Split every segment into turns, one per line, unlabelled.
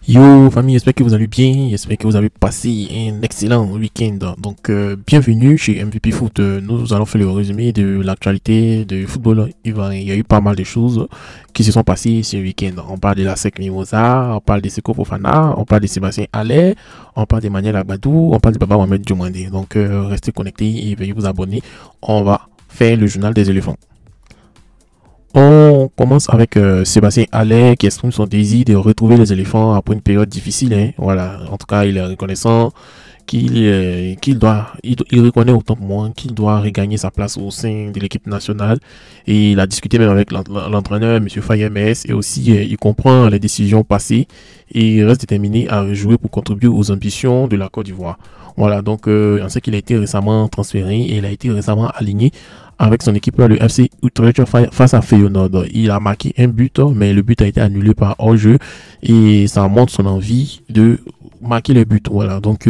Yo famille, j'espère que vous allez bien, j'espère que vous avez passé un excellent week-end. Donc bienvenue chez MVP Foot. Nous allons faire le résumé de l'actualité du football ivoirien. Il y a eu pas mal de choses qui se sont passées ce week-end. On parle de la SEC Mimosa, on parle de Seko Fofana, on parle de Sébastien Haller, on parle de Manuel Agbadou, on parle de Baba Mohamed Diomandé. Donc restez connectés et veuillez vous abonner. On va faire le journal des éléphants. On commence avec Sébastien Haller qui exprime son désir de retrouver les éléphants après une période difficile. Hein. Voilà, en tout cas, il est reconnaissant il reconnaît autant que moi qu'il doit regagner sa place au sein de l'équipe nationale. Et il a discuté même avec l'entraîneur, M. Fayemes, et aussi il comprend les décisions passées et il reste déterminé à jouer pour contribuer aux ambitions de la Côte d'Ivoire. Voilà, donc on sait qu'il a été récemment transféré et il a été récemment aligné avec son équipe, le FC Utrecht face à Feyenoord. Il a marqué un but, mais le but a été annulé par hors-jeu et ça montre son envie de marquer les buts. Voilà, donc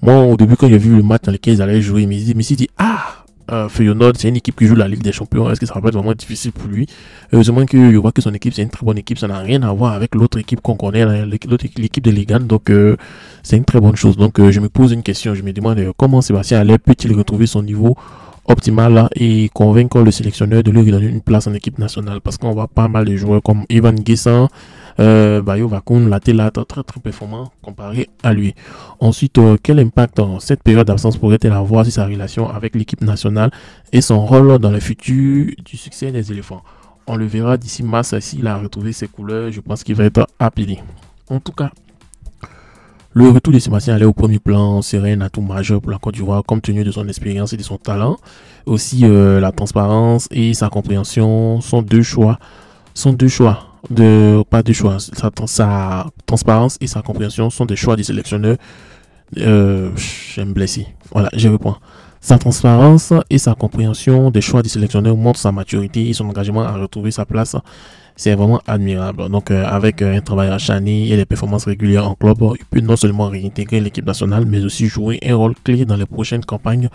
moi au début quand j'ai vu le match dans lequel ils allaient jouer, je me suis dit Feyenoord c'est une équipe qui joue la Ligue des Champions, est-ce que ça va pas être vraiment difficile pour lui? Heureusement que je vois que son équipe c'est une très bonne équipe, ça n'a rien à voir avec l'autre équipe qu'on connaît, l'équipe de Ligan, donc c'est une très bonne chose. Donc je me pose une question, je me demande comment Sébastien Haller peut-il retrouver son niveau optimal et convaincre le sélectionneur de lui donner une place en équipe nationale, parce qu'on voit pas mal de joueurs comme Ivan Guessan, Bayo Vakoun, Latela, très performant comparé à lui. Ensuite, quel impact cette période d'absence pourrait-elle avoir sur sa relation avec l'équipe nationale et son rôle dans le futur du succès des éléphants? On le verra d'ici mars s'il a retrouvé ses couleurs. Je pense qu'il va être appelé. En tout cas, le retour de Sébastien Haller au premier plan serait un atout majeur pour la Côte d'Ivoire, compte tenu de son expérience et de son talent. Aussi, la transparence et sa compréhension sont deux choix. Pas deux choix. Sa transparence et sa compréhension sont des choix du sélectionneur. J'aime blesser. Voilà, je reprends. Sa transparence et sa compréhension des choix du sélectionneur montrent sa maturité et son engagement à retrouver sa place. C'est vraiment admirable. Donc, avec un travail acharné et des performances régulières en club, il peut non seulement réintégrer l'équipe nationale, mais aussi jouer un rôle clé dans les prochaines campagnes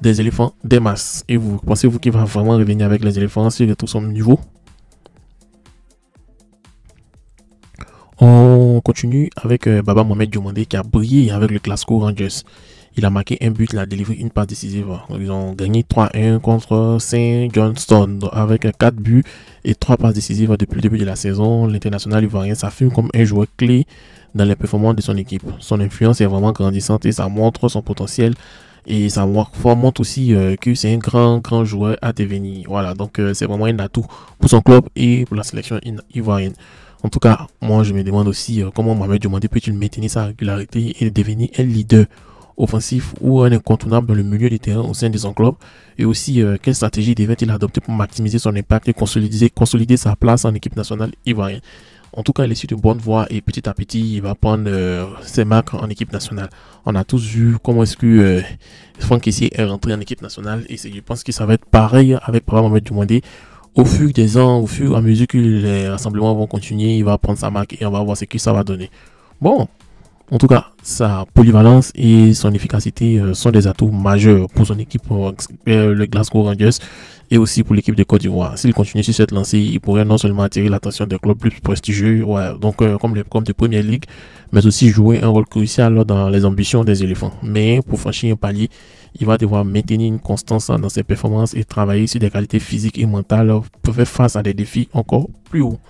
des éléphants des masses. Et vous, pensez-vous qu'il va vraiment revenir avec les éléphants s'il retrouve son niveau? On continue avec Baba Mohamed Diomandé qui a brillé avec le Glasgow Rangers. Il a marqué un but, il a délivré une passe décisive. Ils ont gagné 3-1 contre Saint Johnstone avec 4 buts et 3 passes décisives depuis le début de la saison. L'international ivoirien s'affirme comme un joueur clé dans les performances de son équipe. Son influence est vraiment grandissante et ça montre son potentiel. Et ça montre aussi que c'est un grand joueur à devenir. Voilà, donc c'est vraiment un atout pour son club et pour la sélection ivoirienne. En tout cas, moi je me demande aussi comment Mohamed Diomandé peut-il maintenir sa régularité et devenir un leader offensif ou un incontournable dans le milieu du terrain au sein de son club, et aussi quelle stratégie devait-il adopter pour maximiser son impact et consolider sa place en équipe nationale ivoirienne. En tout cas, il est sur de bonne voie et petit à petit, il va prendre ses marques en équipe nationale. On a tous vu comment est-ce que Franck Kessié est rentré en équipe nationale et je pense que ça va être pareil avec Mohamed Diomandé. Au fur des ans, au fur et à mesure que les rassemblements vont continuer, il va prendre sa marque et on va voir ce que ça va donner. Bon, en tout cas, sa polyvalence et son efficacité sont des atouts majeurs pour son équipe, le Glasgow Rangers, et aussi pour l'équipe de Côte d'Ivoire. S'il continue sur cette lancée, il pourrait non seulement attirer l'attention des clubs plus prestigieux, donc comme les clubs de Première Ligue, mais aussi jouer un rôle crucial dans les ambitions des éléphants. Mais pour franchir un palier, il va devoir maintenir une constance dans ses performances et travailler sur des qualités physiques et mentales pour faire face à des défis encore plus hauts.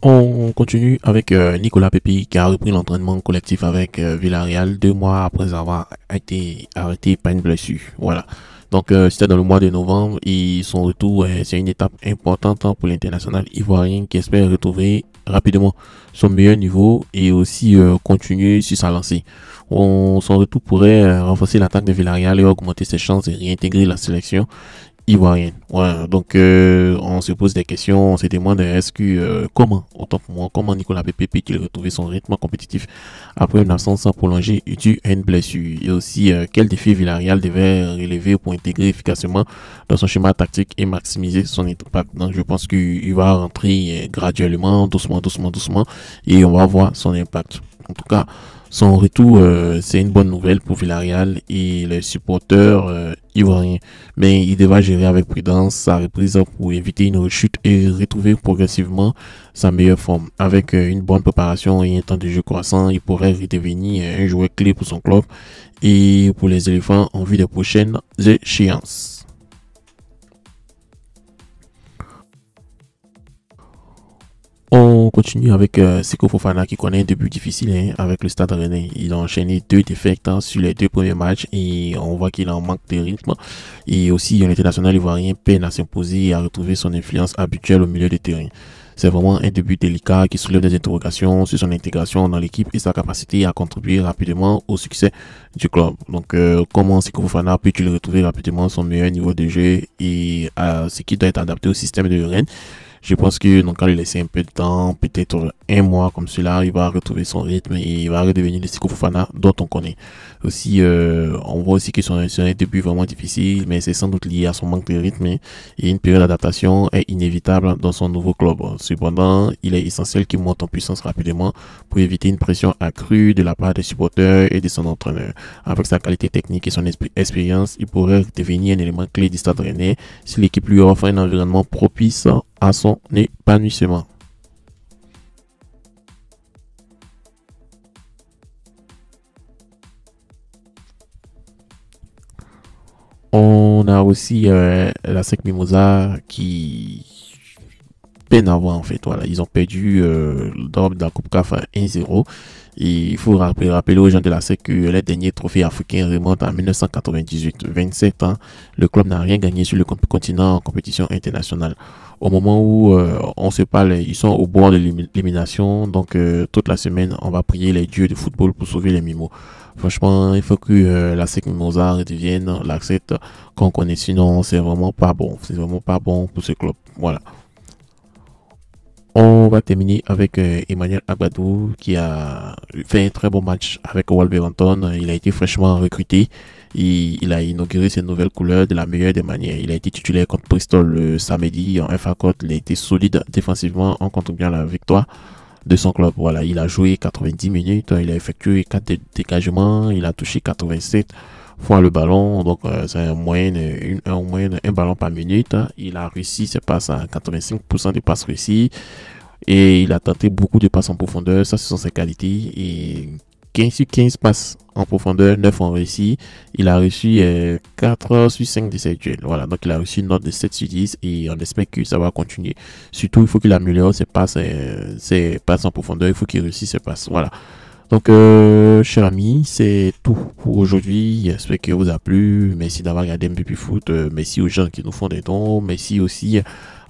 On continue avec Nicolas Pepi qui a repris l'entraînement collectif avec Villarreal 2 mois après avoir été arrêté par une blessure. Voilà. Donc c'était dans le mois de novembre et son retour, c'est une étape importante pour l'international ivoirien qui espère retrouver rapidement son meilleur niveau et aussi continuer sur sa lancée. Son retour pourrait renforcer l'attaque de Villarreal et augmenter ses chances de réintégrer la sélection ivoirienne. Ouais, donc on se pose des questions, on se demande est-ce que autant pour moi, comment Nicolas Pepe peut-il retrouver son rythme compétitif après une absence prolongée due à une blessure, et aussi quel défi Villarreal devait relever pour intégrer efficacement dans son schéma tactique et maximiser son impact. Donc je pense qu'il va rentrer graduellement, doucement, et on va voir son impact. En tout cas, Son retour, c'est une bonne nouvelle pour Villarreal et les supporters ivoiriens. Mais il devra gérer avec prudence sa reprise pour éviter une rechute et retrouver progressivement sa meilleure forme. Avec une bonne préparation et un temps de jeu croissant, il pourrait redevenir un joueur clé pour son club et pour les éléphants en vue des prochaines échéances. On continue avec Seko Fofana qui connaît un début difficile hein, avec le Stade Rennais. Il a enchaîné 2 défaites hein, sur les 2 premiers matchs et on voit qu'il en manque de rythme. Et aussi, un international ivoirien peine à s'imposer et à retrouver son influence habituelle au milieu du terrain. C'est vraiment un début délicat qui soulève des interrogations sur son intégration dans l'équipe et sa capacité à contribuer rapidement au succès du club. Donc, comment Seko Fofana peut-il retrouver rapidement son meilleur niveau de jeu et ce qui doit être adapté au système de Rennes? Je pense que donc, quand il laisser un peu de temps, peut-être un mois comme cela, il va retrouver son rythme et il va redevenir le Seko Fofana dont on connaît. Aussi, on voit aussi que son début vraiment difficile, mais c'est sans doute lié à son manque de rythme et une période d'adaptation est inévitable dans son nouveau club. Cependant, il est essentiel qu'il monte en puissance rapidement pour éviter une pression accrue de la part des supporters et de son entraîneur. Avec sa qualité technique et son expérience, il pourrait devenir un élément clé du Stade Rennais si l'équipe lui offre un environnement propice à son épanouissement. On a aussi la SEC Mimosa qui peine à voir en fait. Voilà, ils ont perdu lors de la Coupe CAF 1-0. Et il faut rappeler aux gens de la SEC que les derniers trophées africains remontent en 1998. 27 ans, le club n'a rien gagné sur le continent en compétition internationale. Au moment où on se parle, ils sont au bord de l'élimination. Donc toute la semaine, on va prier les dieux du football pour sauver les Mimos. Franchement, il faut que la SEC Mimosa redevienne l'accepte qu'on connaît. Sinon, c'est vraiment pas bon. C'est vraiment pas bon pour ce club. Voilà. On va terminer avec Emmanuel Agbadou qui a fait un très bon match avec Wolverhampton. Il a été fraîchement recruté et il a inauguré ses nouvelles couleurs de la meilleure des manières. Il a été titulaire contre Bristol le samedi en FA Cup. Il a été solide défensivement en contribuant à la victoire de son club. Voilà, il a joué 90 minutes, il a effectué 4 dégagements, il a touché 87 fois le ballon, donc c'est un ballon par minute. Il a réussi ses passes à 85% des passes réussies et il a tenté beaucoup de passes en profondeur. Ça, ce sont ses qualités. Et 15 sur 15 passes en profondeur, 9 ont réussi. Il a reçu 4 sur 5 de ses duels. Voilà, donc il a reçu une note de 7 sur 10 et on espère que ça va continuer. Surtout, il faut qu'il améliore ses passes en profondeur. Il faut qu'il réussisse ses passes. Voilà. Donc, chers amis, c'est tout pour aujourd'hui. J'espère que vous a plu. Merci d'avoir regardé MVP Foot. Merci aux gens qui nous font des dons. Merci aussi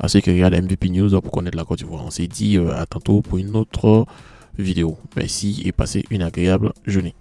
à ceux qui regardent MVP News pour connaître la Côte d'Ivoire. On s'est dit à tantôt pour une autre vidéo. Merci et passez une agréable journée.